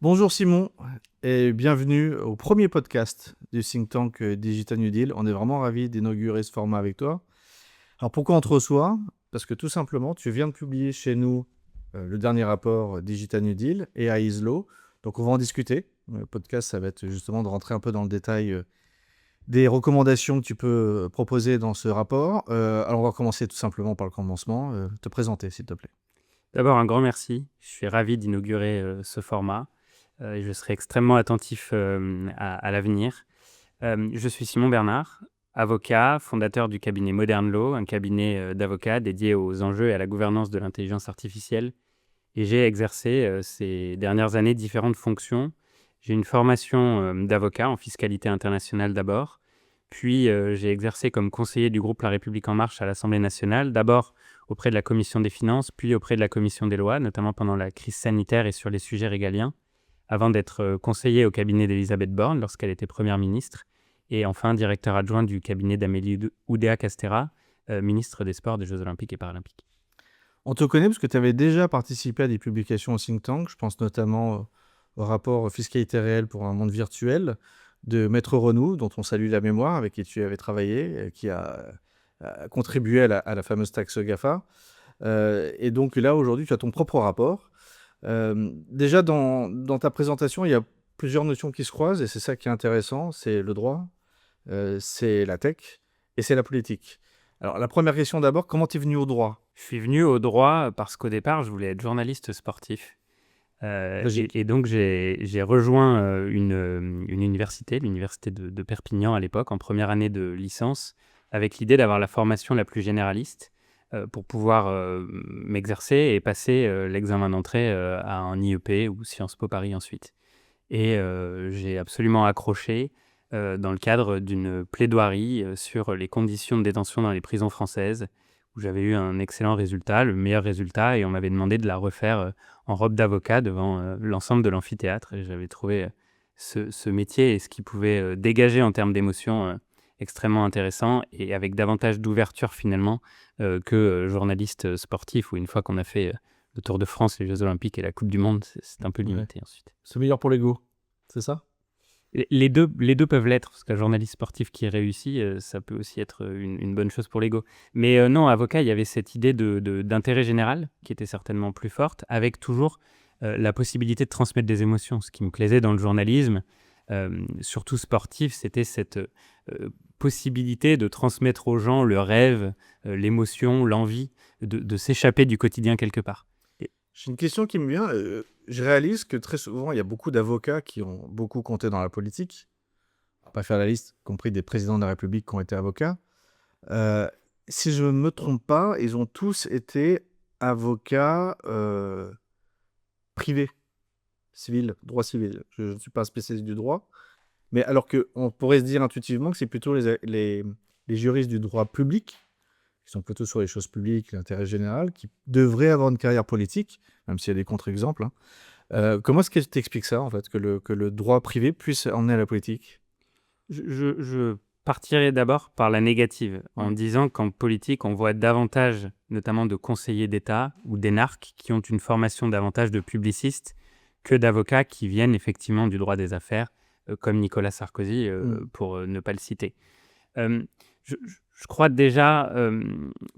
Bonjour Simon et bienvenue au premier podcast du think tank Digital New Deal. On est vraiment ravis d'inaugurer ce format avec toi. Alors pourquoi on te reçoit? Parce que tout simplement, tu viens de publier chez nous le dernier rapport Digital New Deal et à ISLO. Donc on va en discuter. Le podcast, ça va être justement de rentrer un peu dans le détail des recommandations que tu peux proposer dans ce rapport. Alors on va commencer tout simplement par le commencement. Te présenter s'il te plaît. D'abord, un grand merci. Je suis ravi d'inaugurer ce format et je serai extrêmement attentif à l'avenir. Je suis Simon Bernard, avocat, fondateur du cabinet Modern Law, un cabinet d'avocats dédié aux enjeux et à la gouvernance de l'intelligence artificielle. Et j'ai exercé ces dernières années différentes fonctions. J'ai une formation d'avocat en fiscalité internationale d'abord, puis j'ai exercé comme conseiller du groupe La République En Marche à l'Assemblée nationale, d'abord auprès de la Commission des finances, puis auprès de la Commission des lois, notamment pendant la crise sanitaire et sur les sujets régaliens, avant d'être conseiller au cabinet d'Elisabeth Borne lorsqu'elle était Première ministre, et enfin directeur adjoint du cabinet d'Amélie Oudéa-Castéra, ministre des Sports, des Jeux Olympiques et Paralympiques. On te connaît parce que tu avais déjà participé à des publications au think tank. Je pense notamment au rapport Fiscalité réelle pour un monde virtuel de Maître Renou, dont on salue la mémoire, avec qui tu avais travaillé, qui a contribué à la fameuse taxe GAFA. Et donc là, aujourd'hui, tu as ton propre rapport. Déjà, dans ta présentation, il y a plusieurs notions qui se croisent, et c'est ça qui est intéressant. C'est le droit, c'est la tech, et c'est la politique. Alors, la première question d'abord, comment tu es venu au droit? Je suis venu au droit parce qu'au départ, je voulais être journaliste sportif. Logique. Et donc, j'ai rejoint une université, l'université de Perpignan à l'époque, en première année de licence, avec l'idée d'avoir la formation la plus généraliste pour pouvoir m'exercer et passer l'examen d'entrée à un IEP ou Sciences Po Paris ensuite. Et j'ai absolument accroché dans le cadre d'une plaidoirie sur les conditions de détention dans les prisons françaises, où j'avais eu un excellent résultat, le meilleur résultat, et on m'avait demandé de la refaire en robe d'avocat devant l'ensemble de l'amphithéâtre. Et j'avais trouvé ce métier et ce qu'il pouvait dégager en termes d'émotions extrêmement intéressant, et avec davantage d'ouverture finalement que journaliste sportif, où une fois qu'on a fait le Tour de France, les Jeux Olympiques et la Coupe du Monde, c'est un peu limité ensuite. C'est meilleur pour l'ego, c'est ça? Les deux peuvent l'être, parce qu'un journaliste sportif qui réussit, ça peut aussi être une bonne chose pour l'ego. Mais non, avocat, il y avait cette idée d'intérêt général qui était certainement plus forte, avec toujours la possibilité de transmettre des émotions. Ce qui me plaisait dans le journalisme, surtout sportif, c'était cette possibilité de transmettre aux gens le rêve, l'émotion, l'envie de s'échapper du quotidien quelque part. J'ai une question qui me vient. Je réalise que très souvent, il y a beaucoup d'avocats qui ont beaucoup compté dans la politique. On va pas faire la liste, y compris des présidents de la République qui ont été avocats. Si je ne me trompe pas, ils ont tous été avocats privés, civils, droit civil. Je ne suis pas un spécialiste du droit. Mais alors qu'on pourrait se dire intuitivement que c'est plutôt les juristes du droit public, qui sont plutôt sur les choses publiques, l'intérêt général, qui devraient avoir une carrière politique, même s'il y a des contre-exemples. Comment est-ce que tu expliques ça, en fait, que le droit privé puisse emmener à la politique? Je partirai d'abord par la négative, en disant qu'en politique, on voit davantage, notamment de conseillers d'État ou d'énarques, qui ont une formation davantage de publicistes que d'avocats qui viennent effectivement du droit des affaires, comme Nicolas Sarkozy, pour ne pas le citer. Je crois déjà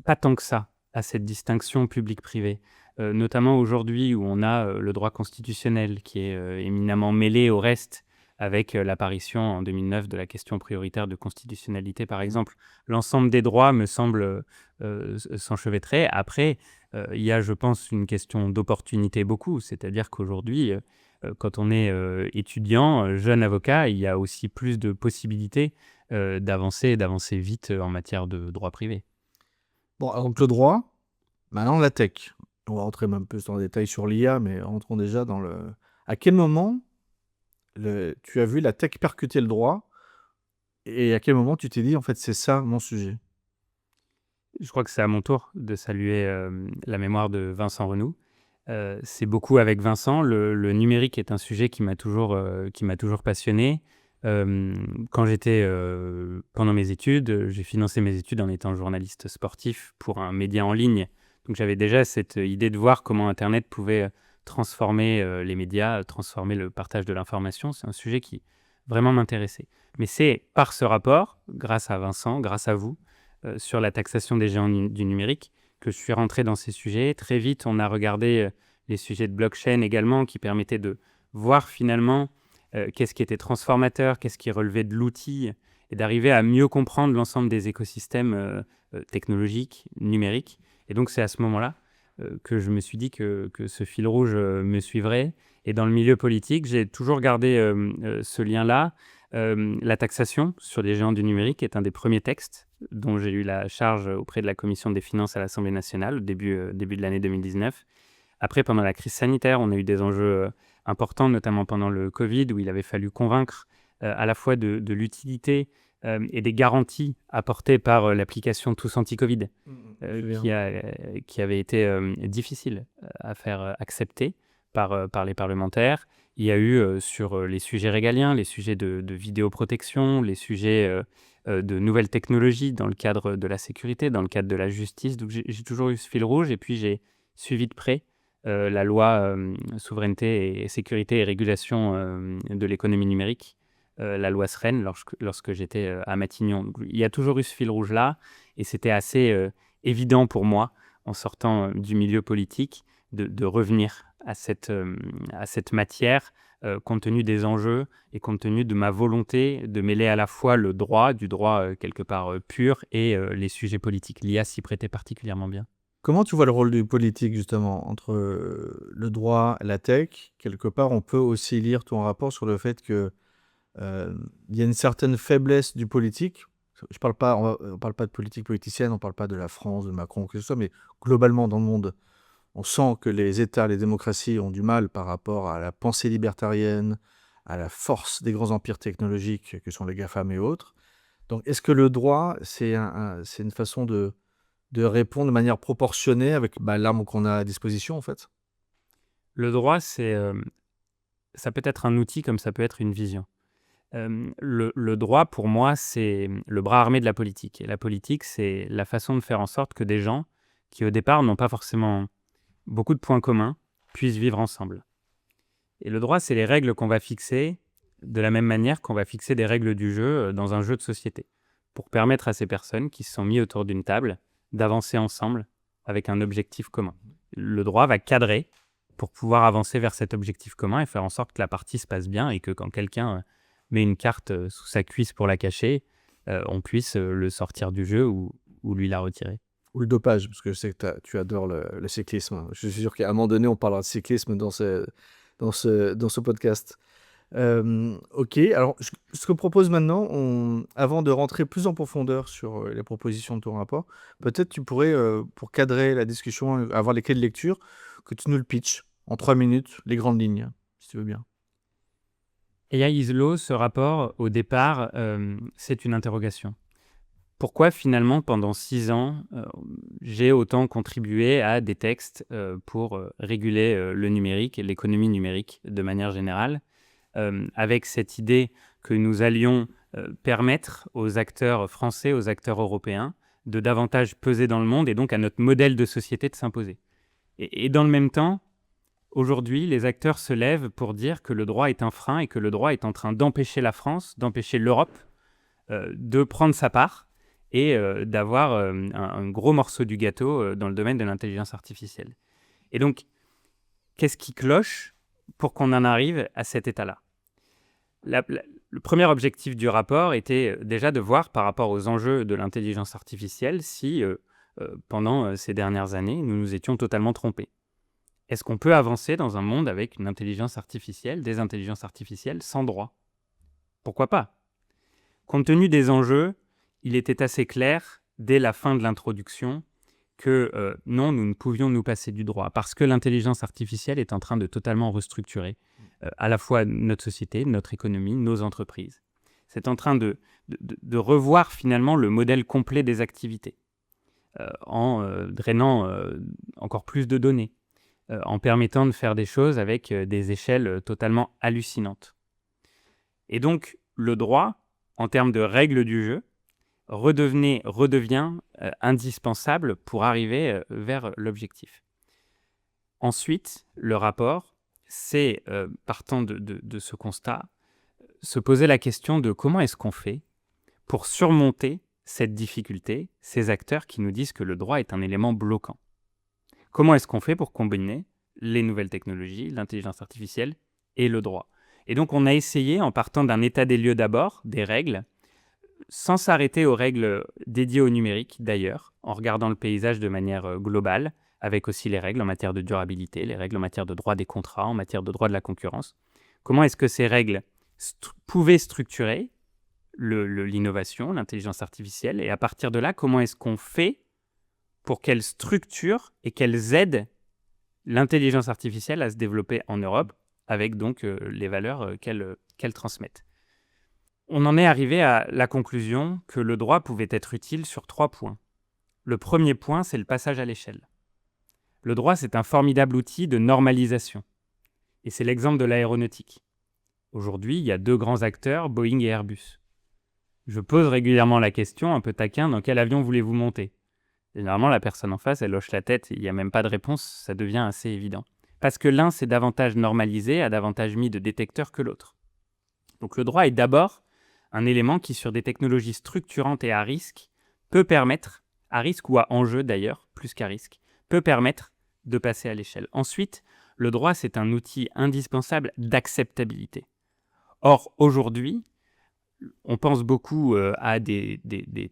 pas tant que ça à cette distinction public-privé, notamment aujourd'hui où on a le droit constitutionnel qui est éminemment mêlé au reste, avec l'apparition en 2009 de la question prioritaire de constitutionnalité, par exemple. L'ensemble des droits me semble s'enchevêtrer. Après, il y a, je pense, une question d'opportunité beaucoup, c'est-à-dire qu'aujourd'hui, quand on est étudiant, jeune avocat, il y a aussi plus de possibilités d'avancer vite en matière de droit privé. Bon, donc le droit, maintenant la tech. On va rentrer même plus dans le détail sur l'IA, mais rentrons déjà dans le... À quel moment tu as vu la tech percuter le droit et à quel moment tu t'es dit, en fait, c'est ça mon sujet? Je crois que c'est à mon tour de saluer la mémoire de Vincent Renou. C'est beaucoup avec Vincent. Le numérique est un sujet qui m'a toujours passionné. Quand j'étais pendant mes études, j'ai financé mes études en étant journaliste sportif pour un média en ligne. Donc j'avais déjà cette idée de voir comment Internet pouvait transformer les médias, transformer le partage de l'information. C'est un sujet qui vraiment m'intéressait. Mais c'est par ce rapport, grâce à Vincent, grâce à vous, sur la taxation des géants du numérique, que je suis rentré dans ces sujets. Très vite, on a regardé les sujets de blockchain également, qui permettaient de voir finalement qu'est-ce qui était transformateur, qu'est-ce qui relevait de l'outil, et d'arriver à mieux comprendre l'ensemble des écosystèmes technologiques, numériques. Et donc, c'est à ce moment-là que je me suis dit que ce fil rouge me suivrait. Et dans le milieu politique, j'ai toujours gardé ce lien-là. La taxation sur les géants du numérique est un des premiers textes dont j'ai eu la charge auprès de la Commission des finances à l'Assemblée nationale au début de l'année 2019. Après, pendant la crise sanitaire, on a eu des enjeux importants, notamment pendant le Covid, où il avait fallu convaincre à la fois de l'utilité et des garanties apportées par l'application Tous Anti-Covid, qui avait été difficile à faire accepter par les parlementaires. Il y a eu sur les sujets régaliens, les sujets de vidéoprotection, les sujets de nouvelles technologies dans le cadre de la sécurité, dans le cadre de la justice. Donc j'ai toujours eu ce fil rouge, et puis j'ai suivi de près la loi souveraineté et sécurité et régulation de l'économie numérique, la loi Sren, lorsque j'étais à Matignon. Donc, il y a toujours eu ce fil rouge-là, et c'était assez évident pour moi, en sortant du milieu politique, de revenir à cette matière, compte tenu des enjeux et compte tenu de ma volonté de mêler à la fois le droit, du droit quelque part pur, et les sujets politiques. L'IA s'y prêtait particulièrement bien. Comment tu vois le rôle du politique, justement, entre le droit et la tech? Quelque part, on peut aussi lire ton rapport sur le fait que il y a une certaine faiblesse du politique. On parle pas de politique politicienne, on parle pas de la France, de Macron, ou que ce soit, mais globalement dans le monde, on sent que les États, les démocraties ont du mal par rapport à la pensée libertarienne, à la force des grands empires technologiques que sont les GAFAM et autres. Donc, est-ce que le droit, c'est une façon de répondre de manière proportionnée avec l'arme qu'on a à disposition, en fait? Le droit, ça peut être un outil comme ça peut être une vision. Le droit, pour moi, c'est le bras armé de la politique. Et la politique, c'est la façon de faire en sorte que des gens qui, au départ, n'ont pas forcément beaucoup de points communs, puissent vivre ensemble. Et le droit, c'est les règles qu'on va fixer de la même manière qu'on va fixer des règles du jeu dans un jeu de société, pour permettre à ces personnes qui se sont mis autour d'une table d'avancer ensemble avec un objectif commun. Le droit va cadrer pour pouvoir avancer vers cet objectif commun et faire en sorte que la partie se passe bien, et que quand quelqu'un met une carte sous sa cuisse pour la cacher, on puisse le sortir du jeu ou lui la retirer. Ou le dopage, parce que je sais que tu adores le cyclisme. Je suis sûr qu'à un moment donné, on parlera de cyclisme dans ce podcast. Ok, alors ce que je propose maintenant, avant de rentrer plus en profondeur sur les propositions de ton rapport, peut-être tu pourrais, pour cadrer la discussion, avoir les clés de lecture, que tu nous le pitches en 3 minutes, les grandes lignes, si tu veux bien. AI is Law, ce rapport, au départ, c'est une interrogation. Pourquoi finalement, pendant 6 ans, j'ai autant contribué à des textes pour réguler le numérique et l'économie numérique de manière générale, avec cette idée que nous allions permettre aux acteurs français, aux acteurs européens, de davantage peser dans le monde, et donc à notre modèle de société de s'imposer. Et dans le même temps, aujourd'hui, les acteurs se lèvent pour dire que le droit est un frein et que le droit est en train d'empêcher la France, d'empêcher l'Europe de prendre sa part et d'avoir un gros morceau du gâteau dans le domaine de l'intelligence artificielle. Et donc, qu'est-ce qui cloche pour qu'on en arrive à cet état-là ? Le premier objectif du rapport était déjà de voir, par rapport aux enjeux de l'intelligence artificielle, si pendant ces dernières années, nous nous étions totalement trompés. Est-ce qu'on peut avancer dans un monde avec une intelligence artificielle, des intelligences artificielles sans droit ? Pourquoi pas ? Compte tenu des enjeux, il était assez clair, dès la fin de l'introduction, que non, nous ne pouvions nous passer du droit, parce que l'intelligence artificielle est en train de totalement restructurer à la fois notre société, notre économie, nos entreprises. C'est en train de revoir finalement le modèle complet des activités, en drainant encore plus de données, en permettant de faire des choses avec des échelles totalement hallucinantes. Et donc, le droit, en termes de règles du jeu, redevient indispensable pour arriver vers l'objectif. Ensuite, le rapport, c'est, partant de ce constat, se poser la question de comment est-ce qu'on fait pour surmonter cette difficulté, ces acteurs qui nous disent que le droit est un élément bloquant. Comment est-ce qu'on fait pour combiner les nouvelles technologies, l'intelligence artificielle et le droit? Et donc, on a essayé, en partant d'un état des lieux d'abord, des règles, sans s'arrêter aux règles dédiées au numérique d'ailleurs, en regardant le paysage de manière globale, avec aussi les règles en matière de durabilité, les règles en matière de droit des contrats, en matière de droit de la concurrence. Comment est-ce que ces règles pouvaient structurer l'innovation, l'intelligence artificielle, et à partir de là, comment est-ce qu'on fait pour qu'elles structurent et qu'elles aident l'intelligence artificielle à se développer en Europe, avec donc les valeurs qu'elles transmettent. On en est arrivé à la conclusion que le droit pouvait être utile sur 3 points. Le premier point, c'est le passage à l'échelle. Le droit, c'est un formidable outil de normalisation. Et c'est l'exemple de l'aéronautique. Aujourd'hui, il y a 2 grands acteurs, Boeing et Airbus. Je pose régulièrement la question, un peu taquin, dans quel avion voulez-vous monter? Généralement, la personne en face, elle hoche la tête, il n'y a même pas de réponse, ça devient assez évident. Parce que l'un s'est davantage normalisé, a davantage mis de détecteurs que l'autre. Donc le droit est d'abord un élément qui, sur des technologies structurantes et à risque, peut permettre, à risque ou à enjeu d'ailleurs, plus qu'à risque, peut permettre de passer à l'échelle. Ensuite, le droit, c'est un outil indispensable d'acceptabilité. Or, aujourd'hui, on pense beaucoup à des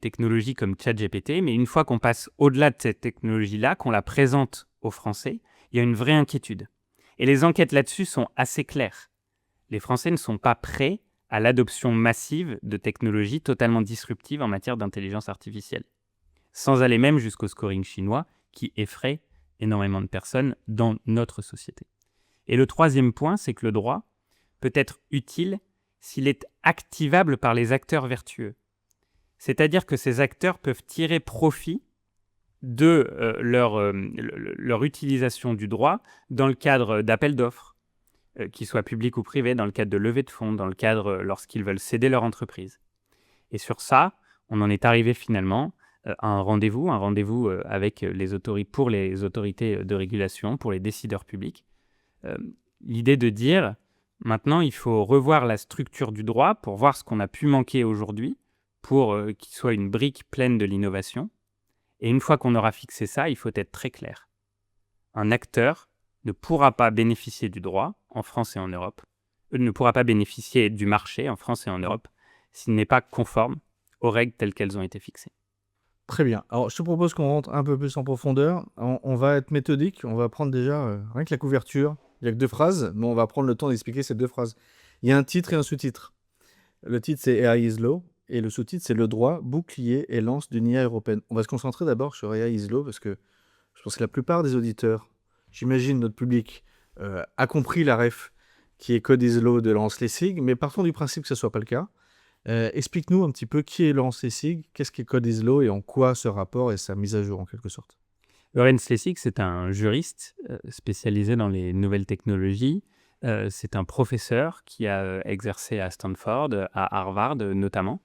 technologies comme ChatGPT, mais une fois qu'on passe au-delà de cette technologie-là, qu'on la présente aux Français, il y a une vraie inquiétude. Et les enquêtes là-dessus sont assez claires. Les Français ne sont pas prêts à l'adoption massive de technologies totalement disruptives en matière d'intelligence artificielle, sans aller même jusqu'au scoring chinois qui effraie énormément de personnes dans notre société. Et le troisième point, c'est que le droit peut être utile s'il est activable par les acteurs vertueux. C'est-à-dire que ces acteurs peuvent tirer profit de leur utilisation du droit dans le cadre d'appels d'offres, qu'ils soient publics ou privés, dans le cadre de levée de fonds, dans le cadre lorsqu'ils veulent céder leur entreprise. Et sur ça, on en est arrivé finalement à un rendez-vous avec les autorités de régulation, pour les décideurs publics. L'idée de dire, maintenant, il faut revoir la structure du droit pour voir ce qu'on a pu manquer aujourd'hui, pour qu'il soit une brique pleine de l'innovation. Et une fois qu'on aura fixé ça, il faut être très clair. Un acteur ne pourra pas bénéficier du droit en France et en Europe, ne pourra pas bénéficier du marché en France et en Europe s'il n'est pas conforme aux règles telles qu'elles ont été fixées. Très bien. Alors, je te propose qu'on rentre un peu plus en profondeur. On va être méthodique. On va prendre déjà, rien que la couverture. Il n'y a que 2 phrases, mais on va prendre le temps d'expliquer ces 2 phrases. Il y a un titre et un sous-titre. Le titre, c'est AI is Law. Et le sous-titre, c'est le droit, bouclier et lance d'une IA européenne. On va se concentrer d'abord sur AI is Law parce que je pense que la plupart des auditeurs, j'imagine notre public, a compris la ref qui est Code is Law de Laurence Lessig, mais partons du principe que ce ne soit pas le cas. Explique-nous un petit peu qui est Laurence Lessig, qu'est-ce qu'est Code is Law et en quoi ce rapport est sa mise à jour en quelque sorte. Laurence Lessig, c'est un juriste spécialisé dans les nouvelles technologies. C'est un professeur qui a exercé à Stanford, à Harvard notamment,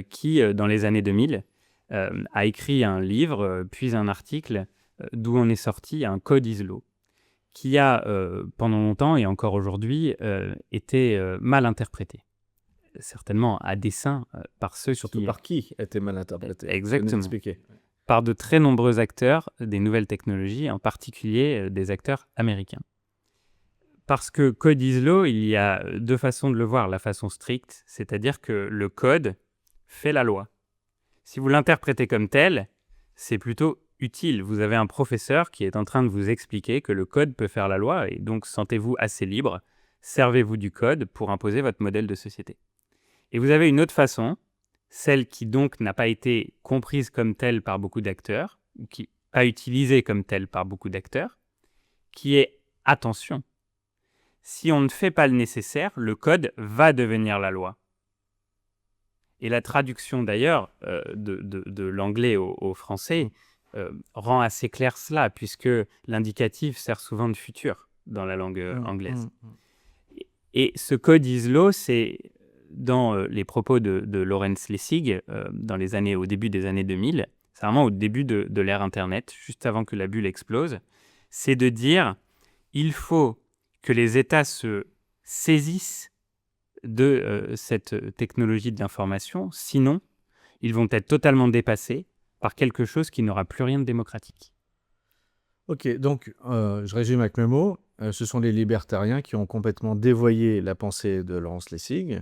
qui, dans les années 2000, a écrit un livre, puis un article, d'où on est sorti un Code is Law, qui a, pendant longtemps et encore aujourd'hui, été mal interprété. Certainement à dessein par ceux Surtout par qui était mal interprété. Exactement. Par de très nombreux acteurs des nouvelles technologies, en particulier des acteurs américains. Parce que Code is Law, il y a 2 façons de le voir. La façon stricte, c'est-à-dire que le code fait la loi. Si vous l'interprétez comme tel, c'est plutôt utile. Vous avez un professeur qui est en train de vous expliquer que le code peut faire la loi, et donc sentez-vous assez libre, servez-vous du code pour imposer votre modèle de société. Et vous avez une autre façon, celle qui donc n'a pas été comprise comme telle par beaucoup d'acteurs, ou qui pas utilisée comme telle par beaucoup d'acteurs, qui est « attention ». Si on ne fait pas le nécessaire, le code va devenir la loi. Et la traduction d'ailleurs de l'anglais au français rend assez clair cela, puisque l'indicatif sert souvent de futur dans la langue anglaise. Et ce Code is Law, c'est dans les propos de Laurence Lessig, au début des années 2000, c'est vraiment au début de l'ère Internet, juste avant que la bulle explose, c'est de dire il faut que les États se saisissent de cette technologie de l'information, sinon ils vont être totalement dépassés par quelque chose qui n'aura plus rien de démocratique. Ok, donc je résume avec mes mots. Ce sont les libertariens qui ont complètement dévoyé la pensée de Laurence Lessig,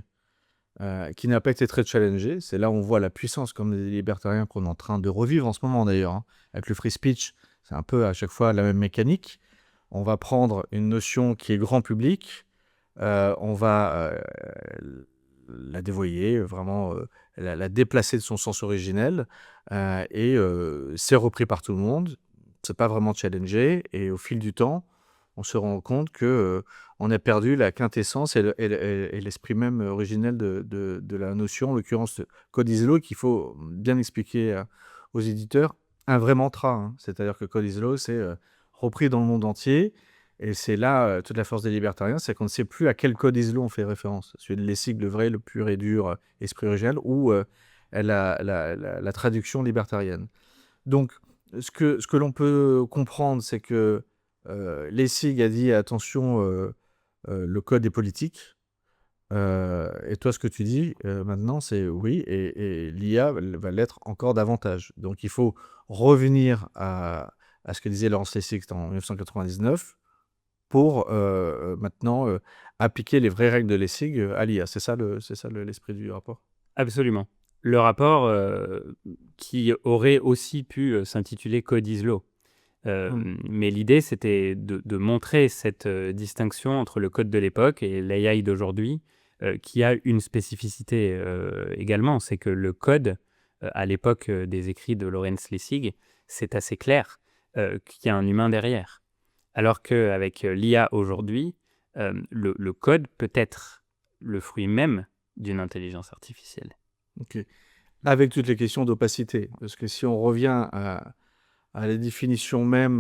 qui n'a pas été très challengée. C'est là où on voit la puissance comme des libertariens qu'on est en train de revivre en ce moment d'ailleurs, hein. Avec le free speech, c'est un peu à chaque fois la même mécanique. On va prendre une notion qui est grand public, on va la dévoyer, vraiment la déplacer de son sens originel, et c'est repris par tout le monde. C'est pas vraiment challengé, et au fil du temps, on se rend compte que on a perdu la quintessence et l'esprit même originel de la notion, en l'occurrence Code is Law, qu'il faut bien expliquer aux éditeurs, un vrai mantra, hein. C'est-à-dire que Code is Law, c'est repris dans le monde entier, et c'est là toute la force des libertariens, c'est qu'on ne sait plus à quel Code is Law on fait référence. Celui de Lessig, le vrai, le pur et dur esprit original, ou la traduction libertarienne. Donc, ce que l'on peut comprendre, c'est que Lessig a dit attention, le code est politique. Et toi, ce que tu dis maintenant, c'est oui, et l'IA va l'être encore davantage. Donc, il faut revenir à ce que disait Laurence Lessig en 1999 pour maintenant appliquer les vraies règles de Lessig à l'IA. C'est ça l'esprit du rapport. Absolument. Le rapport qui aurait aussi pu s'intituler Code is Law. Mais l'idée, c'était de montrer cette distinction entre le code de l'époque et l'AI d'aujourd'hui, qui a une spécificité également, c'est que le code, à l'époque des écrits de Laurence Lessig, c'est assez clair qu'il y a un humain derrière. Alors qu'avec l'IA aujourd'hui, le code peut être le fruit même d'une intelligence artificielle. Ok. Avec toutes les questions d'opacité. Parce que si on revient à la définition même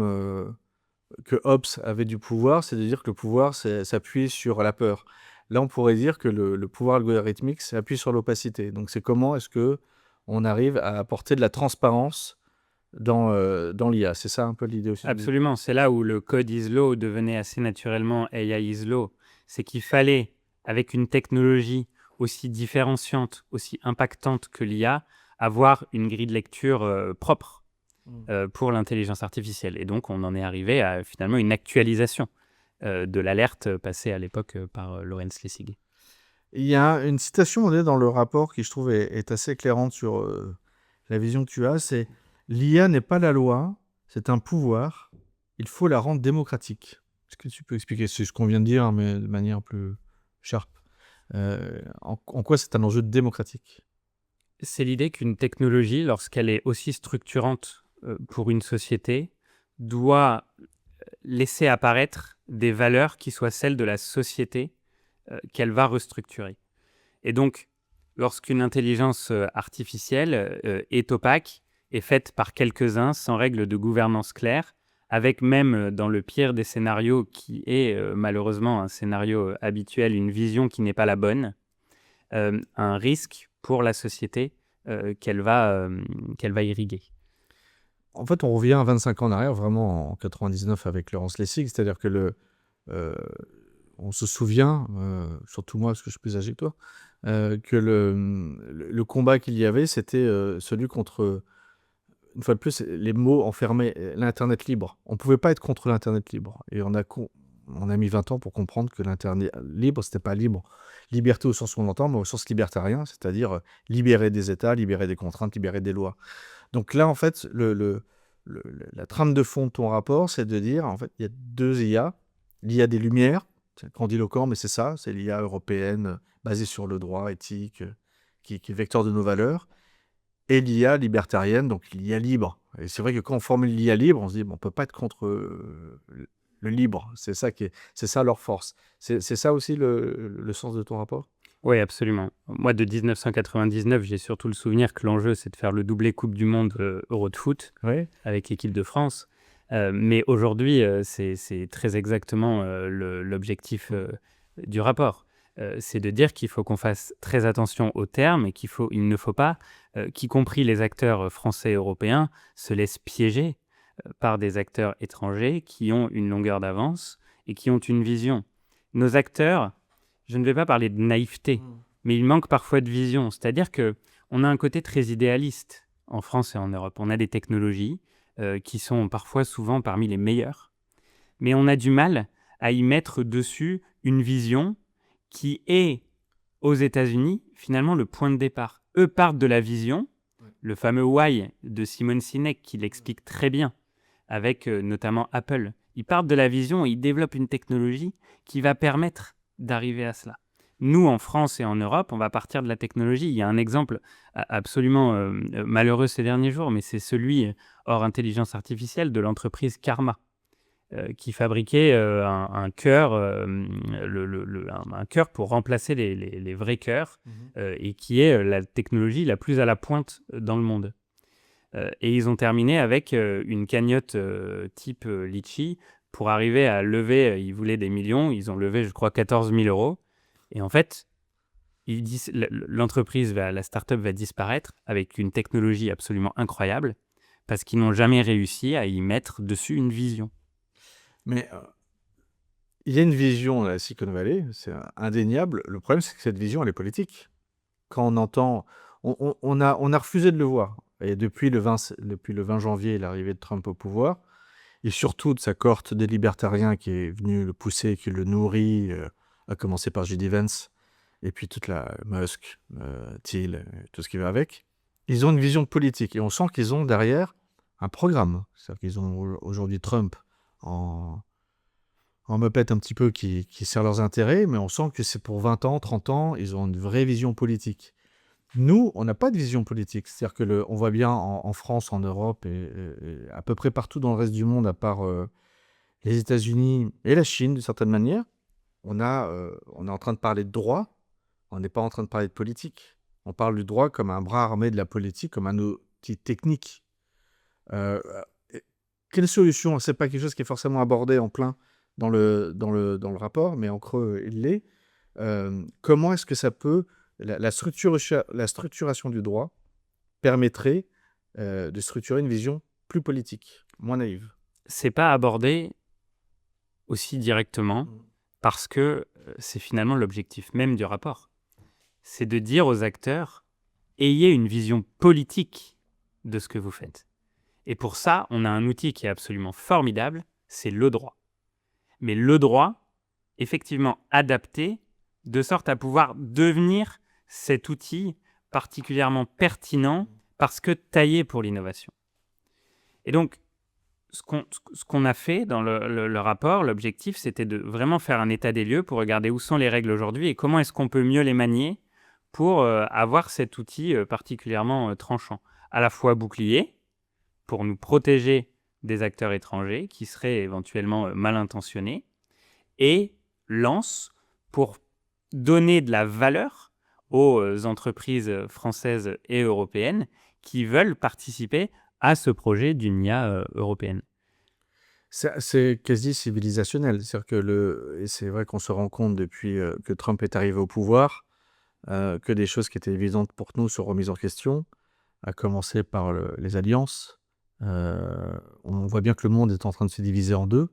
que Hobbes avait du pouvoir, c'est de dire que le pouvoir s'appuie sur la peur. Là, on pourrait dire que le pouvoir algorithmique s'appuie sur l'opacité. Donc, c'est comment est-ce que on arrive à apporter de la transparence dans l'IA. C'est ça un peu l'idée aussi. Absolument, c'est là où le code is law devenait assez naturellement AI is law. C'est qu'il fallait, avec une technologie aussi différenciante, aussi impactante que l'IA, avoir une grille de lecture propre pour l'intelligence artificielle. Et donc, on en est arrivé à finalement une actualisation de l'alerte passée à l'époque par Laurence Lessig. Il y a une citation dans le rapport qui, je trouve, est assez éclairante sur la vision que tu as, c'est « L'IA n'est pas la loi, c'est un pouvoir, il faut la rendre démocratique ». Est-ce que tu peux expliquer? C'est ce qu'on vient de dire, mais de manière plus sharp. En quoi c'est un enjeu démocratique? C'est l'idée qu'une technologie, lorsqu'elle est aussi structurante pour une société, doit laisser apparaître des valeurs qui soient celles de la société qu'elle va restructurer. Et donc, lorsqu'une intelligence artificielle est opaque, est faite par quelques-uns sans règles de gouvernance claires, avec même, dans le pire des scénarios, qui est malheureusement un scénario habituel, une vision qui n'est pas la bonne, un risque pour la société qu'elle va irriguer. En fait, on revient à 25 ans en arrière, vraiment en 99 avec Laurence Lessig, c'est-à-dire que on se souvient, surtout moi parce que je suis plus âgé que toi, que le combat qu'il y avait, c'était celui contre, une fois de plus, les mots enfermaient l'Internet libre. On ne pouvait pas être contre l'Internet libre. Et on a mis 20 ans pour comprendre que l'Internet libre, c'était pas libre. Liberté au sens où on l'entend, mais au sens libertarien, c'est-à-dire libérer des États, libérer des contraintes, libérer des lois. Donc là, en fait, la trame de fond de ton rapport, c'est de dire, en fait, il y a deux IA. L'IA des Lumières, c'est grandiloquent, mais c'est ça, c'est l'IA européenne basée sur le droit éthique, qui est vecteur de nos valeurs, et l'IA libertarienne, donc l'IA libre. Et c'est vrai que quand on formule l'IA libre, on se dit, bon, on ne peut pas être contre le libre. C'est ça leur force. C'est ça aussi le sens de ton rapport? Oui, absolument. Moi, de 1999, j'ai surtout le souvenir que l'enjeu, c'est de faire le doublé Coupe du Monde Euro de foot avec l'équipe de France. Mais aujourd'hui, c'est très exactement l'objectif du rapport. C'est de dire qu'il faut qu'on fasse très attention aux termes et il ne faut pas, qu'y compris les acteurs français et européens, se laissent piéger par des acteurs étrangers qui ont une longueur d'avance et qui ont une vision. Nos acteurs, je ne vais pas parler de naïveté, mais il manque parfois de vision. C'est-à-dire qu'on a un côté très idéaliste en France et en Europe. On a des technologies qui sont parfois souvent parmi les meilleures, mais on a du mal à y mettre dessus une vision qui est, aux États-Unis, finalement le point de départ. Eux partent de la vision, le fameux why de Simon Sinek qui l'explique très bien, avec notamment Apple. Ils partent de la vision et ils développent une technologie qui va permettre d'arriver à cela. Nous, en France et en Europe, on va partir de la technologie. Il y a un exemple absolument malheureux ces derniers jours, mais c'est celui, hors intelligence artificielle, de l'entreprise Karma, qui fabriquait un cœur, un cœur pour remplacer les vrais cœurs, et qui est la technologie la plus à la pointe dans le monde. Et ils ont terminé avec une cagnotte type Litchi pour arriver à lever, ils voulaient des millions, ils ont levé, je crois, 14 000 euros. Et en fait, l'entreprise, la start-up va disparaître avec une technologie absolument incroyable parce qu'ils n'ont jamais réussi à y mettre dessus une vision. Mais il y a une vision à la Silicon Valley, c'est indéniable. Le problème, c'est que cette vision, elle est politique. Quand on entend... On a refusé de le voir. Et depuis le 20 janvier, l'arrivée de Trump au pouvoir, et surtout de sa cohorte des libertariens qui est venue le pousser, qui le nourrit, à commencer par J.D. Vance, et puis toute la Musk, Thiel, tout ce qui va avec, ils ont une vision politique. Et on sent qu'ils ont derrière un programme. C'est-à-dire qu'ils ont aujourd'hui Trump en meupette un petit peu qui sert leurs intérêts, mais on sent que c'est pour 20 ans, 30 ans, ils ont une vraie vision politique. Nous, on n'a pas de vision politique. C'est-à-dire que on voit bien en France, en Europe et à peu près partout dans le reste du monde, à part les États-Unis et la Chine, d'une certaine manière, on est en train de parler de droit, on n'est pas en train de parler de politique. On parle du droit comme un bras armé de la politique, comme un outil technique. Quelle solution? Ce n'est pas quelque chose qui est forcément abordé en plein dans le rapport, mais en creux, il l'est. Comment est-ce que ça peut... La structuration du droit permettrait de structurer une vision plus politique, moins naïve. C'est pas abordé aussi directement parce que c'est finalement l'objectif même du rapport. C'est de dire aux acteurs, ayez une vision politique de ce que vous faites. Et pour ça, on a un outil qui est absolument formidable, c'est le droit. Mais le droit, effectivement adapté, de sorte à pouvoir devenir cet outil particulièrement pertinent parce que taillé pour l'innovation. Et donc, ce qu'on a fait dans le rapport, l'objectif, c'était de vraiment faire un état des lieux pour regarder où sont les règles aujourd'hui et comment est-ce qu'on peut mieux les manier pour avoir cet outil particulièrement tranchant. À la fois bouclier, pour nous protéger des acteurs étrangers qui seraient éventuellement mal intentionnés, et lance pour donner de la valeur aux entreprises françaises et européennes qui veulent participer à ce projet d'une IA européenne. C'est quasi civilisationnel. C'est-à-dire et c'est vrai qu'on se rend compte depuis que Trump est arrivé au pouvoir que des choses qui étaient évidentes pour nous sont remises en question, à commencer par les alliances. On voit bien que le monde est en train de se diviser en deux,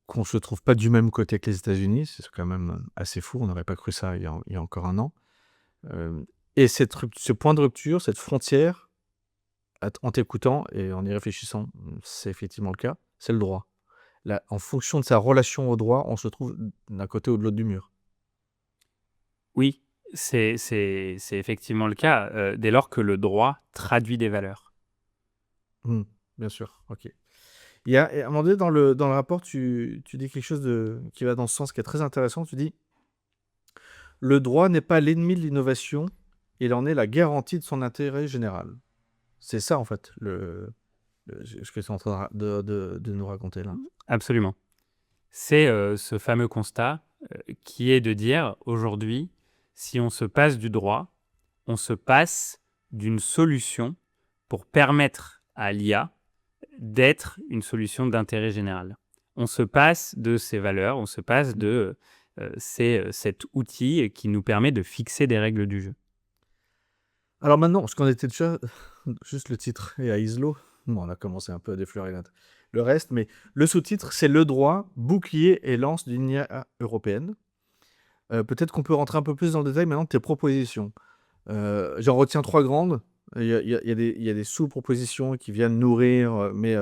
qu'on ne se trouve pas du même côté que les États-Unis, c'est quand même assez fou, on n'aurait pas cru ça il y a encore un an. Et ce point de rupture, cette frontière, en t'écoutant et en y réfléchissant, c'est effectivement le cas, c'est le droit. Là, en fonction de sa relation au droit, on se trouve d'un côté ou de l'autre du mur. Oui, c'est effectivement le cas, dès lors que le droit traduit des valeurs. Bien sûr, ok. Il y a, à un moment donné, dans le rapport, tu dis quelque chose qui va dans ce sens qui est très intéressant. Tu dis, le droit n'est pas l'ennemi de l'innovation, il en est la garantie de son intérêt général. C'est ça, en fait, ce que tu es en train de nous raconter là. Absolument. C'est ce fameux constat qui est de dire, aujourd'hui, si on se passe du droit, on se passe d'une solution pour permettre à l'IA d'être une solution d'intérêt général. On se passe de ces valeurs, on se passe de cet outil qui nous permet de fixer des règles du jeu. Alors maintenant, parce qu'on était déjà juste le titre et à Islo, bon, on a commencé un peu à déflorer là. le reste, mais le sous-titre, c'est le droit, bouclier et lance d'une IA européenne. Peut-être qu'on peut rentrer un peu plus dans le détail maintenant de tes propositions. J'en retiens 3 grandes. Il y a des sous-propositions qui viennent nourrir, mais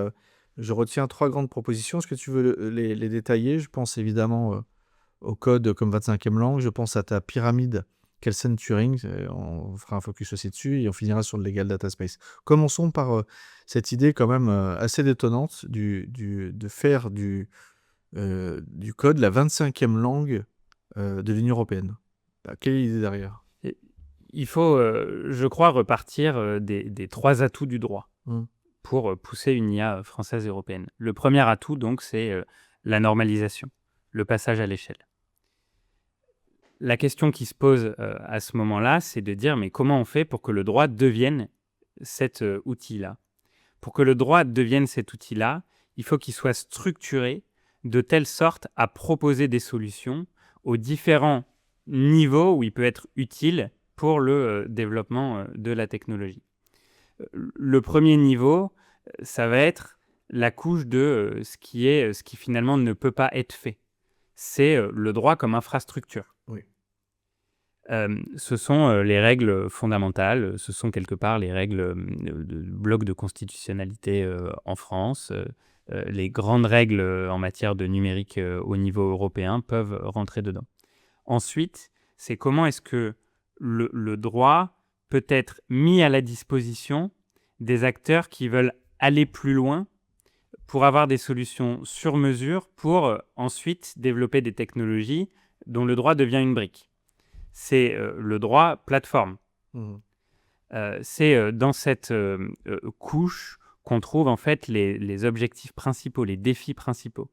je retiens 3 grandes propositions. Est-ce que tu veux les détailler? Je pense évidemment au code comme 25e langue. Je pense à ta pyramide Kelsen-Turing. On fera un focus aussi dessus et on finira sur le Legal Data Space. Commençons par cette idée quand même assez détonnante de faire du code la 25e langue de l'Union européenne. Quelle est l'idée derrière? Et il faut, je crois, repartir des 3 atouts du droit pour pousser une IA française et européenne. Le premier atout, donc, c'est la normalisation, le passage à l'échelle. La question qui se pose à ce moment-là, c'est de dire, mais comment on fait pour que le droit devienne cet outil-là? Pour que le droit devienne cet outil-là, il faut qu'il soit structuré de telle sorte à proposer des solutions aux différents niveaux où il peut être utile pour le développement de la technologie. Le premier niveau, ça va être la couche de ce qui finalement ne peut pas être fait. C'est le droit comme infrastructure. Oui. Ce sont les règles fondamentales, ce sont quelque part les règles de bloc de constitutionnalité en France. Les grandes règles en matière de numérique au niveau européen peuvent rentrer dedans. Ensuite, c'est comment est-ce que le droit peut être mis à la disposition des acteurs qui veulent aller plus loin pour avoir des solutions sur mesure pour ensuite développer des technologies dont le droit devient une brique. C'est le droit plateforme. C'est dans cette couche qu'on trouve en fait les objectifs principaux, les défis principaux.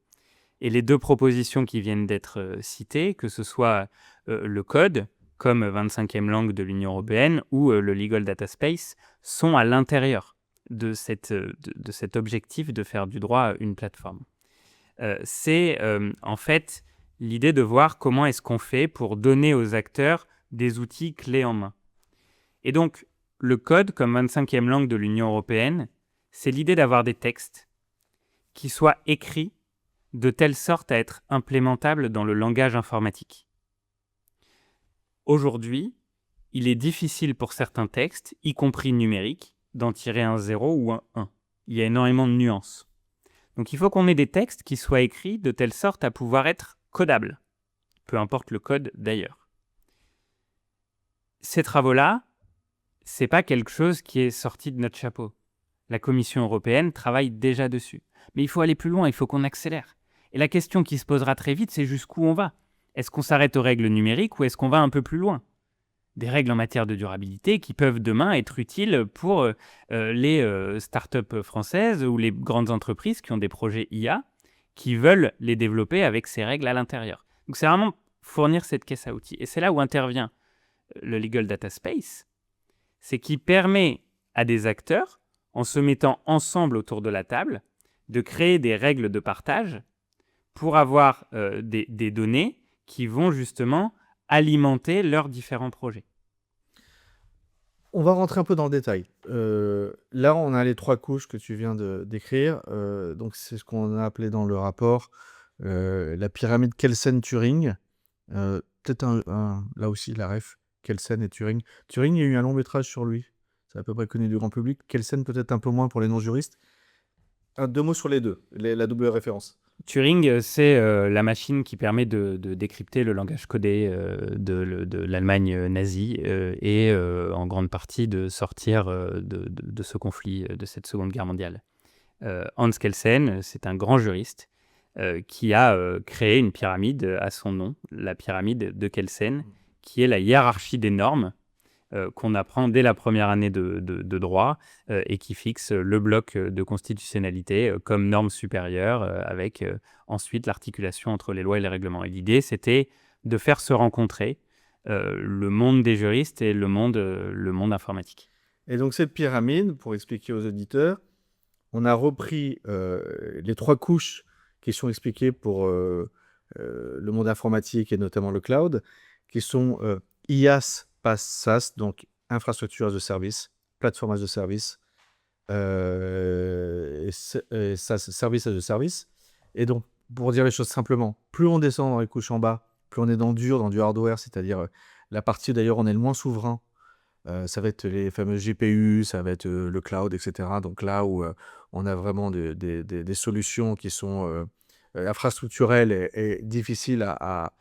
Et les 2 propositions qui viennent d'être citées, que ce soit le code, comme 25e langue de l'Union européenne, ou le Legal Data Space, sont à l'intérieur de cet objectif de faire du droit une plateforme. C'est en fait l'idée de voir comment est-ce qu'on fait pour donner aux acteurs des outils clés en main. Et donc, le code, comme 25e langue de l'Union européenne, c'est l'idée d'avoir des textes qui soient écrits de telle sorte à être implémentables dans le langage informatique. Aujourd'hui, il est difficile pour certains textes, y compris numériques, d'en tirer un 0 ou un 1. Il y a énormément de nuances. Donc il faut qu'on ait des textes qui soient écrits de telle sorte à pouvoir être codables, peu importe le code d'ailleurs. Ces travaux-là, c'est pas quelque chose qui est sorti de notre chapeau. La Commission européenne travaille déjà dessus. Mais il faut aller plus loin, il faut qu'on accélère. Et la question qui se posera très vite, c'est jusqu'où on va. Est-ce qu'on s'arrête aux règles numériques ou est-ce qu'on va un peu plus loin? Des règles en matière de durabilité qui peuvent demain être utiles pour les startups françaises ou les grandes entreprises qui ont des projets IA, qui veulent les développer avec ces règles à l'intérieur. Donc c'est vraiment fournir cette caisse à outils. Et c'est là où intervient le Legal Data Space, c'est qui permet à des acteurs, en se mettant ensemble autour de la table, de créer des règles de partage pour avoir des données qui vont justement alimenter leurs différents projets. On va rentrer un peu dans le détail. Là, on a les 3 couches que tu viens de décrire. Donc, c'est ce qu'on a appelé dans le rapport la pyramide Kelsen-Turing. Peut-être là aussi la ref, Kelsen et Turing. Turing, il y a eu un long métrage sur lui. C'est à peu près connu du grand public. Kelsen, peut-être un peu moins pour les non-juristes. 2 mots sur les deux, la double référence. Turing, c'est la machine qui permet de décrypter le langage codé de l'Allemagne nazie et en grande partie de sortir de ce conflit, de cette Seconde Guerre mondiale. Hans Kelsen, c'est un grand juriste qui a créé une pyramide à son nom, la pyramide de Kelsen, qui est la hiérarchie des normes qu'on apprend dès la première année de droit et qui fixe le bloc de constitutionnalité comme norme supérieure avec ensuite l'articulation entre les lois et les règlements. Et l'idée, c'était de faire se rencontrer le monde des juristes et le monde informatique. Et donc cette pyramide, pour expliquer aux auditeurs, on a repris les 3 couches qui sont expliquées pour le monde informatique et notamment le cloud, qui sont IaaS, PaaS, SaaS, donc infrastructure as a service, plateforme as a service, service as a service. Et donc, pour dire les choses simplement, plus on descend dans les couches en bas, plus on est dans le dur, dans du hardware, c'est-à-dire la partie d'ailleurs on est le moins souverain. Ça va être les fameux GPU, ça va être le cloud, etc. Donc là où on a vraiment des solutions qui sont infrastructurelles et difficiles à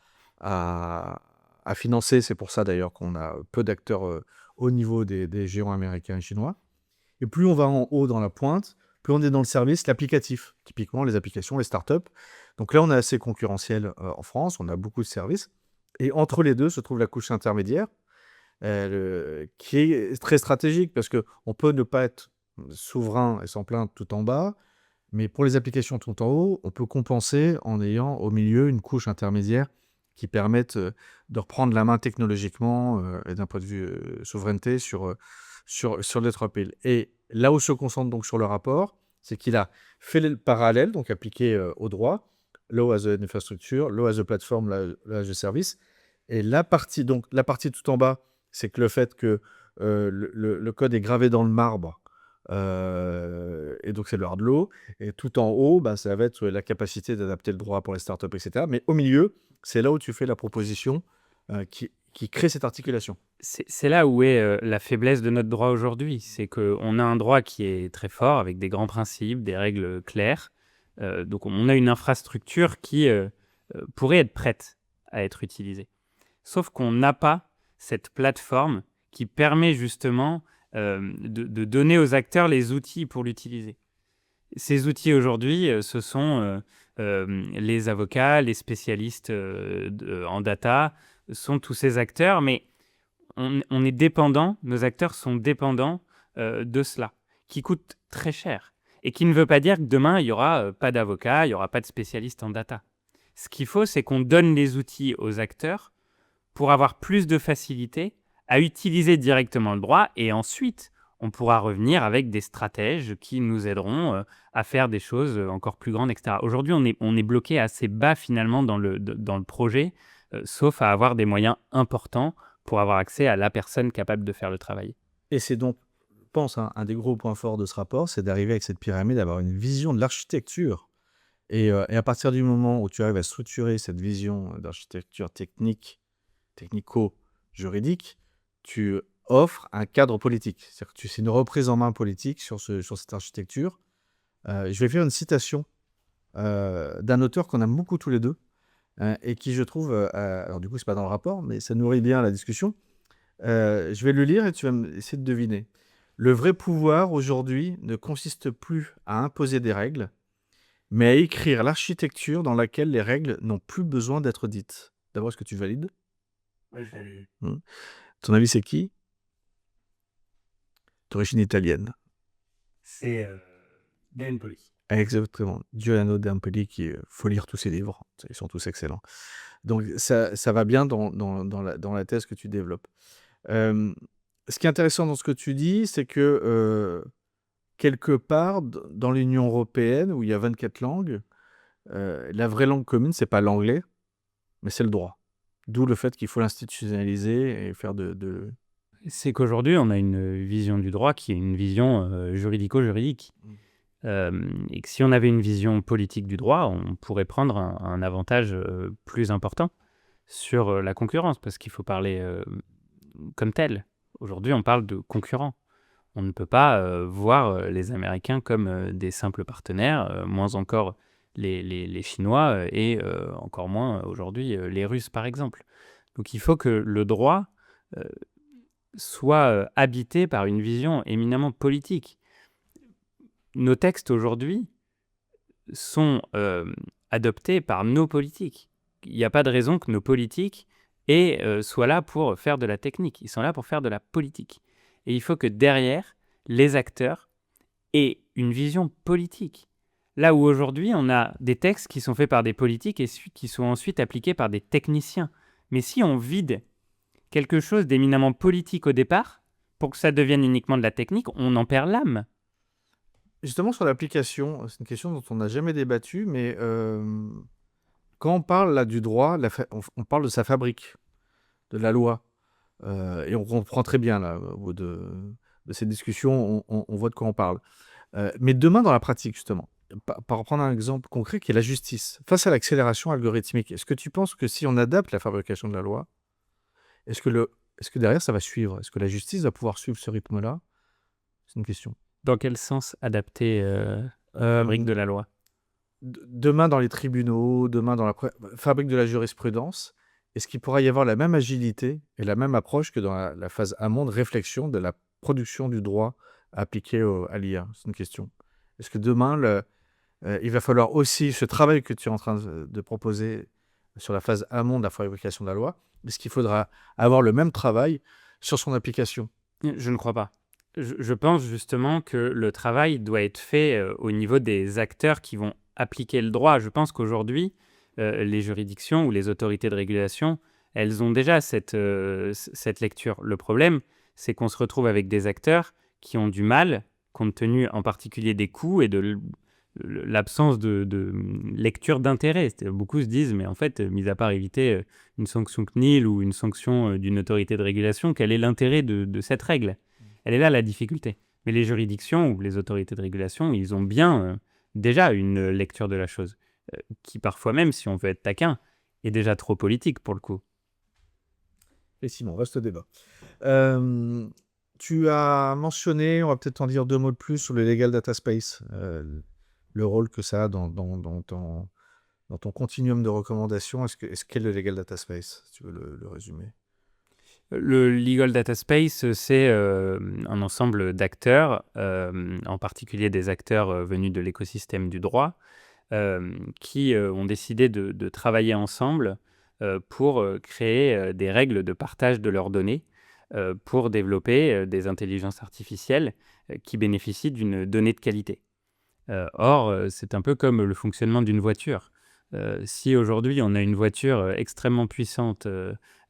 financer. C'est pour ça d'ailleurs qu'on a peu d'acteurs au niveau des géants américains et chinois. Et plus on va en haut dans la pointe, plus on est dans le service, l'applicatif. Typiquement, les applications, les startups. Donc là, on est assez concurrentiel en France. On a beaucoup de services. Et entre les deux se trouve la couche intermédiaire, qui est très stratégique parce qu'on peut ne pas être souverain et s'en plaindre tout en bas. Mais pour les applications tout en haut, on peut compenser en ayant au milieu une couche intermédiaire qui permette de reprendre la main technologiquement et d'un point de vue souveraineté sur les 3 piles. Et là où se concentre donc sur le rapport, c'est qu'il a fait le parallèle, donc appliqué au droit, law as an infrastructure, law as a platform, law as a service. Et la partie tout en bas, c'est que le fait que le code est gravé dans le marbre, et donc c'est le hard law. Et tout en haut, bah, ça va être la capacité d'adapter le droit pour les startups, etc. Mais au milieu, c'est là où tu fais la proposition qui crée cette articulation. C'est là où est la faiblesse de notre droit aujourd'hui. C'est qu'on a un droit qui est très fort, avec des grands principes, des règles claires. Donc on a une infrastructure qui pourrait être prête à être utilisée. Sauf qu'on n'a pas cette plateforme qui permet justement de donner aux acteurs les outils pour l'utiliser. Ces outils aujourd'hui, ce sont les avocats, les spécialistes en data, sont tous ces acteurs, mais on est dépendant, nos acteurs sont dépendants de cela, qui coûte très cher, et qui ne veut pas dire que demain, il n'y aura pas d'avocats, il n'y aura pas de spécialistes en data. Ce qu'il faut, c'est qu'on donne les outils aux acteurs pour avoir plus de facilité à utiliser directement le droit, et ensuite, on pourra revenir avec des stratèges qui nous aideront à faire des choses encore plus grandes, etc. Aujourd'hui, on est bloqué assez bas finalement dans le projet, sauf à avoir des moyens importants pour avoir accès à la personne capable de faire le travail. Et c'est donc, je pense, un des gros points forts de ce rapport, c'est d'arriver avec cette pyramide, d'avoir une vision de l'architecture. Et à partir du moment où tu arrives à structurer cette vision d'architecture technico-juridique, tu offres un cadre politique. C'est-à-dire que c'est une reprise en main politique sur cette architecture. Je vais faire une citation d'un auteur qu'on aime beaucoup tous les deux, et qui, je trouve, alors du coup, c'est pas dans le rapport, mais ça nourrit bien la discussion. Je vais le lire et tu vas essayer de deviner. Le vrai pouvoir aujourd'hui ne consiste plus à imposer des règles, mais à écrire l'architecture dans laquelle les règles n'ont plus besoin d'être dites. D'abord, est-ce que tu valides? Oui, je valide. Ton avis, c'est qui? D'origine italienne. C'est Dan Poli. Exactement. Giuliano D'Ampoli, qui faut lire tous ses livres. Ils sont tous excellents. Donc, ça va bien dans la thèse que tu développes. Ce qui est intéressant dans ce que tu dis, c'est que quelque part, dans l'Union européenne, où il y a 24 langues, la vraie langue commune, c'est pas l'anglais, mais c'est le droit. D'où le fait qu'il faut l'institutionnaliser et faire de... C'est qu'aujourd'hui, on a une vision du droit qui est une vision juridico-juridique. Et que si on avait une vision politique du droit, on pourrait prendre un avantage plus important sur la concurrence, parce qu'il faut parler comme tel. Aujourd'hui, on parle de concurrents. On ne peut pas voir les Américains comme des simples partenaires, moins encore les Chinois et encore moins aujourd'hui les Russes, par exemple. Donc il faut que le droit soit habité par une vision éminemment politique. Nos textes aujourd'hui sont adoptés par nos politiques. Il n'y a pas de raison que nos politiques soient là pour faire de la technique. Ils sont là pour faire de la politique. Et il faut que derrière, les acteurs aient une vision politique. Là où aujourd'hui, on a des textes qui sont faits par des politiques et qui sont ensuite appliqués par des techniciens. Mais si on vide quelque chose d'éminemment politique au départ, pour que ça devienne uniquement de la technique, on en perd l'âme. Justement, sur l'application, c'est une question dont on n'a jamais débattu, mais quand on parle là du droit, on parle de sa fabrique, de la loi. Et on comprend très bien, là, au bout de de cette discussion, on voit de quoi on parle. Mais demain, dans la pratique, justement, par reprendre un exemple concret qui est la justice. Face à l'accélération algorithmique, est-ce que tu penses que si on adapte la fabrication de la loi, est-ce que, est-ce que derrière ça va suivre? Est-ce que la justice va pouvoir suivre ce rythme-là? C'est une question. Dans quel sens adapter la fabrique Euh, de la loi? Demain dans les tribunaux, demain dans la fabrique de la jurisprudence, est-ce qu'il pourra y avoir la même agilité et la même approche que dans la phase amont de réflexion de la production du droit appliqué à l'IA? C'est une question. Est-ce que demain, il va falloir aussi ce travail que tu es en train de proposer sur la phase amont de la fabrication de la loi, est-ce qu'il faudra avoir le même travail sur son application? Je ne crois pas. Je pense justement que le travail doit être fait au niveau des acteurs qui vont appliquer le droit. Je pense qu'aujourd'hui, les juridictions ou les autorités de régulation, elles ont déjà cette lecture. Le problème, c'est qu'on se retrouve avec des acteurs qui ont du mal, compte tenu en particulier des coûts et de l'absence de lecture d'intérêt. Beaucoup se disent, mais en fait, mis à part éviter une sanction CNIL ou une sanction d'une autorité de régulation, quel est l'intérêt de cette règle? Elle est là la difficulté. Mais les juridictions ou les autorités de régulation, ils ont bien déjà une lecture de la chose, qui parfois même, si on veut être taquin, est déjà trop politique pour le coup. Et Simon, vaste débat. Tu as mentionné, on va peut-être en dire 2 mots de plus sur le Legal Data Space, le rôle que ça a dans ton continuum de recommandations. Qu'est le Legal Data Space, si tu veux le résumer? Le Legal Data Space, c'est un ensemble d'acteurs, en particulier des acteurs venus de l'écosystème du droit, qui ont décidé de travailler ensemble pour créer des règles de partage de leurs données, pour développer des intelligences artificielles qui bénéficient d'une donnée de qualité. Or, c'est un peu comme le fonctionnement d'une voiture. Si aujourd'hui on a une voiture extrêmement puissante,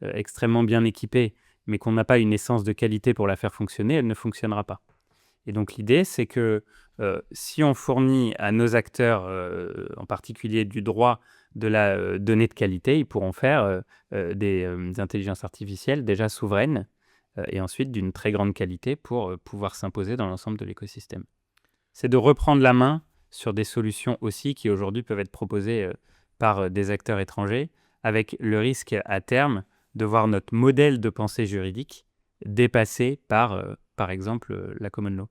extrêmement bien équipée, mais qu'on n'a pas une essence de qualité pour la faire fonctionner, elle ne fonctionnera pas. Et donc l'idée, c'est que si on fournit à nos acteurs, en particulier du droit, de la donnée de qualité, ils pourront faire des intelligences artificielles déjà souveraines et ensuite d'une très grande qualité pour pouvoir s'imposer dans l'ensemble de l'écosystème. C'est de reprendre la main sur des solutions aussi qui aujourd'hui peuvent être proposées par des acteurs étrangers, avec le risque à terme de voir notre modèle de pensée juridique dépassé par exemple, la common law.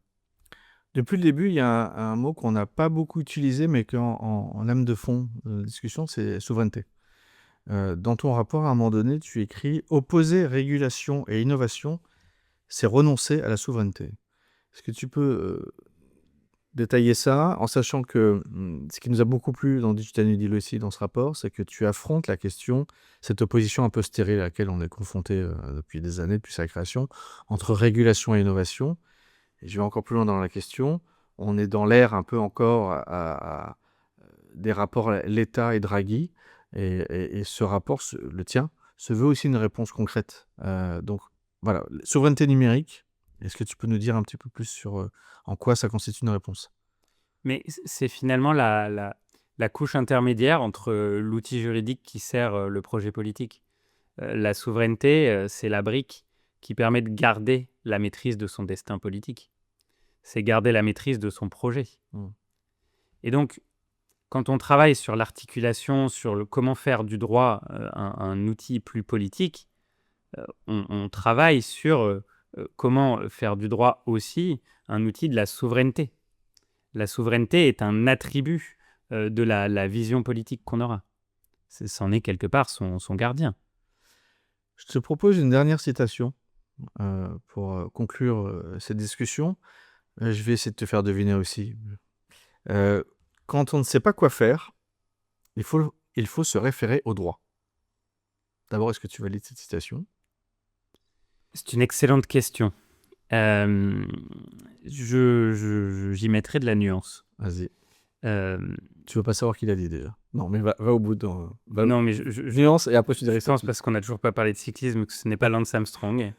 Depuis le début, il y a un mot qu'on n'a pas beaucoup utilisé, mais en lame de fond de la discussion, c'est souveraineté. Dans ton rapport, à un moment donné, tu écris « Opposer régulation et innovation, c'est renoncer à la souveraineté ». Est-ce que tu peux détailler ça, en sachant que ce qui nous a beaucoup plu dans Digital New Deal aussi, dans ce rapport, c'est que tu affrontes la question, cette opposition un peu stérile à laquelle on est confronté depuis des années, depuis sa création, entre régulation et innovation. Et je vais encore plus loin dans la question. On est dans l'ère un peu encore des rapports l'État et Draghi. Et ce rapport, le tien, se veut aussi une réponse concrète. Donc voilà, souveraineté numérique. Est-ce que tu peux nous dire un petit peu plus sur en quoi ça constitue une réponse? Mais c'est finalement la couche intermédiaire entre l'outil juridique qui sert le projet politique. La souveraineté, c'est la brique qui permet de garder la maîtrise de son destin politique. C'est garder la maîtrise de son projet. Et donc, quand on travaille sur l'articulation, sur comment faire du droit un outil plus politique, on travaille sur comment faire du droit aussi un outil de la souveraineté. La souveraineté est un attribut de la vision politique qu'on aura. C'en est quelque part son gardien. Je te propose une dernière citation pour conclure cette discussion. Je vais essayer de te faire deviner aussi. Quand on ne sait pas quoi faire, il faut se référer au droit. D'abord, est-ce que tu valides cette citation? C'est une excellente question. J'y mettrai de la nuance. Vas-y. Tu veux pas savoir qui l'a dit déjà? Non, mais va au bout. Non, mais nuance et après tu dirais je pense, parce qu'on n'a toujours pas parlé de cyclisme, que ce n'est pas Lance Armstrong.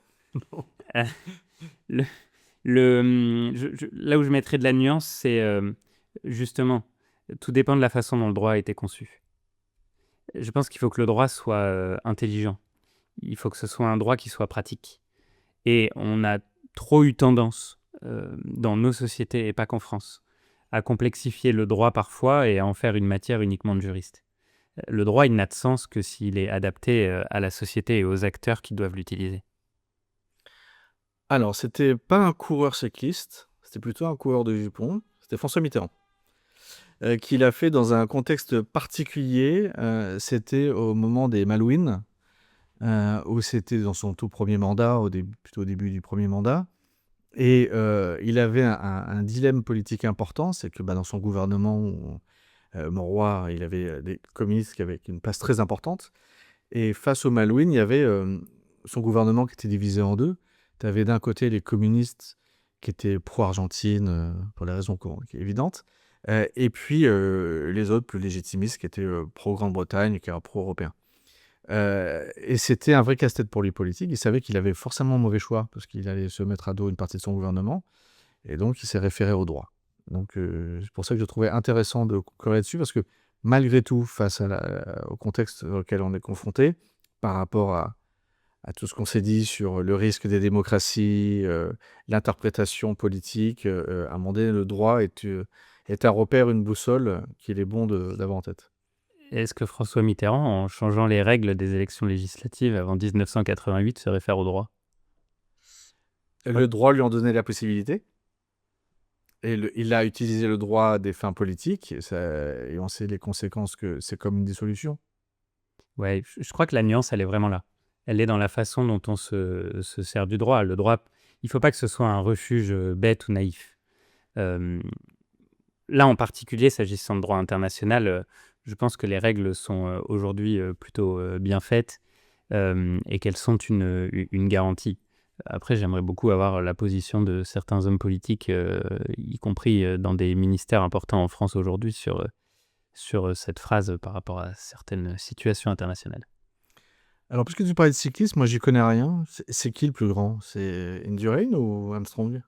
Là où je mettrais de la nuance, c'est justement, tout dépend de la façon dont le droit a été conçu. Je pense qu'il faut que le droit soit intelligent. Il faut que ce soit un droit qui soit pratique. Et on a trop eu tendance, dans nos sociétés et pas qu'en France, à complexifier le droit parfois et à en faire une matière uniquement de juristes. Le droit, il n'a de sens que s'il est adapté à la société et aux acteurs qui doivent l'utiliser. Alors, c'était pas un coureur cycliste, c'était plutôt un coureur de jupons, c'était François Mitterrand, qui l'a fait dans un contexte particulier. C'était au moment des Malouines, où c'était dans son tout premier mandat, plutôt au début du premier mandat. Et il avait un dilemme politique important, c'est que dans son gouvernement, Mauroy, il avait des communistes qui avaient une place très importante. Et face aux Malouines, il y avait son gouvernement qui était divisé en deux. Tu avais d'un côté les communistes qui étaient pro-Argentine, pour les raisons qui est évidentes, et puis les autres plus légitimistes qui étaient pro-Grande-Bretagne et qui étaient pro-européens. Et c'était un vrai casse-tête pour lui politique. Il savait qu'il avait forcément un mauvais choix parce qu'il allait se mettre à dos une partie de son gouvernement. Et donc, il s'est référé au droit. Donc, c'est pour ça que je trouvais intéressant de conclure là-dessus parce que malgré tout, face au contexte auquel on est confronté, par rapport à tout ce qu'on s'est dit sur le risque des démocraties, l'interprétation politique, à un moment donné, le droit est un repère, une boussole qu'il est bon d'avoir en tête. Est-ce que François Mitterrand, en changeant les règles des élections législatives avant 1988, se réfère au droit? Le droit lui en donnait la possibilité. Et il a utilisé le droit à des fins politiques. Et on sait les conséquences que c'est comme une dissolution. Ouais, je crois que la nuance, elle est vraiment là. Elle est dans la façon dont on se sert du droit. Le droit, il ne faut pas que ce soit un refuge bête ou naïf. Là, en particulier, s'agissant de droit international, je pense que les règles sont aujourd'hui plutôt bien faites et qu'elles sont une garantie. Après, j'aimerais beaucoup avoir la position de certains hommes politiques, y compris dans des ministères importants en France aujourd'hui, sur cette phrase par rapport à certaines situations internationales. Alors, puisque tu parlais de cyclisme, moi, j'y connais rien. C'est qui le plus grand? C'est Indurain ou Armstrong?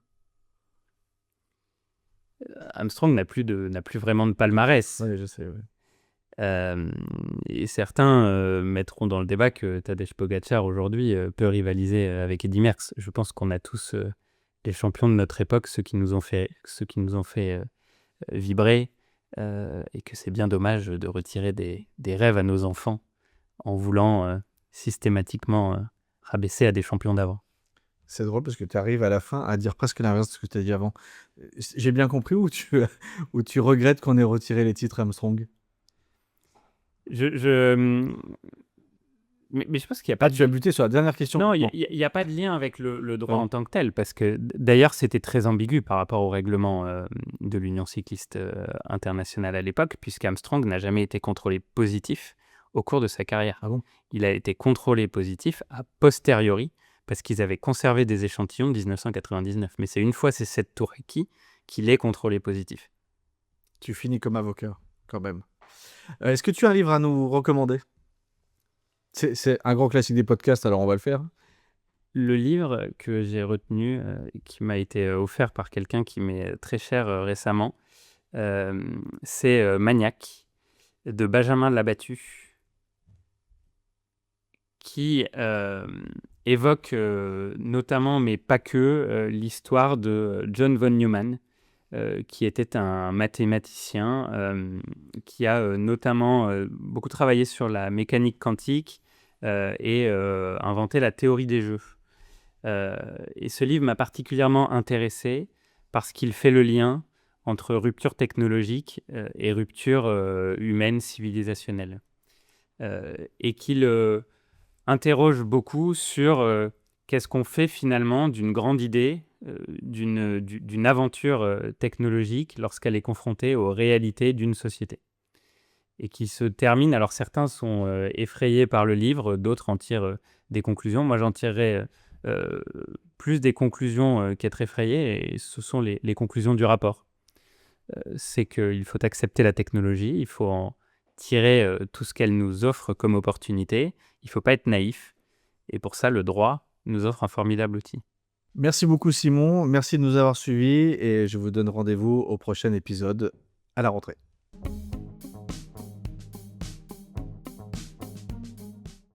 Armstrong n'a plus vraiment de palmarès. Oui, je sais. Ouais. Et certains mettront dans le débat que Tadej Pogacar aujourd'hui peut rivaliser avec Eddy Merckx. Je pense qu'on a tous les champions de notre époque, ceux qui nous ont fait vibrer, et que c'est bien dommage de retirer des rêves à nos enfants en voulant systématiquement rabaisser à des champions d'avant. C'est drôle parce que tu arrives à la fin à dire presque l'inverse de ce que tu as dit avant. J'ai bien compris où tu regrettes qu'on ait retiré les titres Armstrong. Mais je pense qu'il n'y a pas Tu as buté sur la dernière question. Non, Bon. il n'y a pas de lien avec le droit Non. en tant que tel, parce que d'ailleurs, c'était très ambigu par rapport au règlement de l'Union cycliste internationale à l'époque, puisqu'Armstrong n'a jamais été contrôlé positif au cours de sa carrière. Ah bon? Il a été contrôlé positif a posteriori, parce qu'ils avaient conservé des échantillons de 1999. Mais c'est une fois ces 7 tours acquis qu'il est contrôlé positif. Tu finis comme avocat, quand même. Est-ce que tu as un livre à nous recommander? C'est un grand classique des podcasts, alors on va le faire. Le livre que j'ai retenu, qui m'a été offert par quelqu'un qui m'est très cher récemment, c'est Maniac de Benjamin Labattu, qui évoque notamment, mais pas que, l'histoire de John von Neumann, qui était un mathématicien qui a notamment beaucoup travaillé sur la mécanique quantique et inventé la théorie des jeux. Et ce livre m'a particulièrement intéressé parce qu'il fait le lien entre rupture technologique et rupture humaine, civilisationnelle. Et qu'il interroge beaucoup sur qu'est-ce qu'on fait finalement d'une grande idée, d'une aventure technologique lorsqu'elle est confrontée aux réalités d'une société. Et qui se termine, alors certains sont effrayés par le livre, d'autres en tirent des conclusions. Moi, j'en tirerais plus des conclusions qu'être effrayé, et ce sont les conclusions du rapport. C'est qu'il faut accepter la technologie, il faut en tirer tout ce qu'elle nous offre comme opportunité, il ne faut pas être naïf, et pour ça, le droit nous offre un formidable outil. Merci beaucoup Simon, merci de nous avoir suivis et je vous donne rendez-vous au prochain épisode à la rentrée.